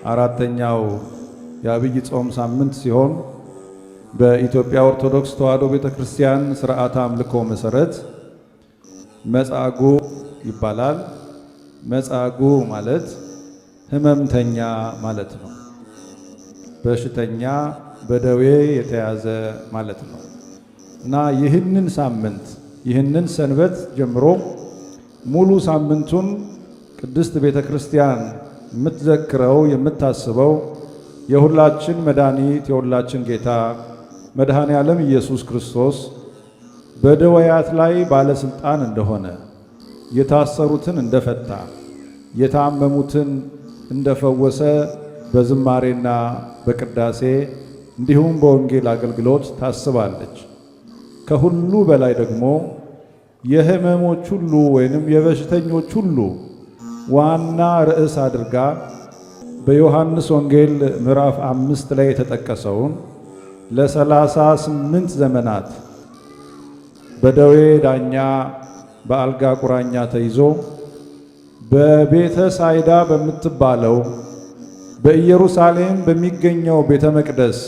አራተኛው የአብይ ጾም ሳምንት ሲሆን በኢትዮጵያ ኦርቶዶክስ ተዋሕዶ ቤተክርስቲያን ሥርዓተ አምልኮ መሰረት መጻጉዕ ይባላል። መጻጉዕ ማለት ሕመምተኛ ማለት ነው። በሽተኛ በደዌ የተያዘ ማለት ነው እና ይህንን ሳምንት ይህንን ሰንበት ጀምሮ ሙሉ ሳምንቱን ቅድስት ቤተክርስቲያን የምትዘክረው የምታስበው የሁላችን መድኃኒት የሁላችን ጌታ መድኃኔ ዓለም ኢየሱስ ክርስቶስ በደዌያት ላይ ባለስልጣን እንደሆነ፣ የታሰሩትን እንደፈታ፣ የታመሙትን እንደፈወሰ በዝማሬና በቅዳሴ እንዲሁም በወንጌል አገልግሎት ታስባለች። ከሁሉ በላይ ደግሞ የሕመሞች ሁሉ ወይንም የበሽተኞች ሁሉ ዋና ርዕስ አድርጋ በዮሐንስ ወንጌል ምዕራፍ 5 ላይ የተጠቀሰውን ለ38 ዘመናት በደዌ ዳኛ በአልጋ ቁራኛ ተይዞ በቤተ ሳይዳ በምትባለው በኢየሩሳሌም በሚገኘው ቤተ መቅደስ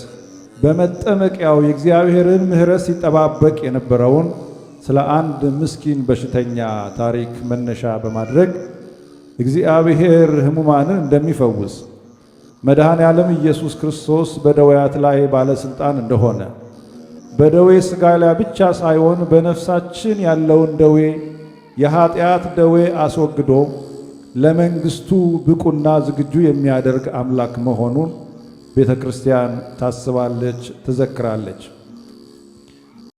በመጠመቂያው የእግዚአብሔርን ምሕረት ሲጠባበቅ የነበረውን ስለ አንድ ምስኪን በሽተኛ ታሪክ መነሻ በማድረግ እግዚአብሔር ሕሙማንን እንደሚፈውስ፣ መድኃኔ ዓለም ኢየሱስ ክርስቶስ በደዌያት ላይ ባለስልጣን እንደሆነ፣ በደዌ ሥጋ ላይ ብቻ ሳይሆን በነፍሳችን ያለውን ደዌ የኃጢአት ደዌ አስወግዶ ለመንግስቱ ብቁና ዝግጁ የሚያደርግ አምላክ መሆኑን ቤተ ክርስቲያን ታስባለች፣ ትዘክራለች።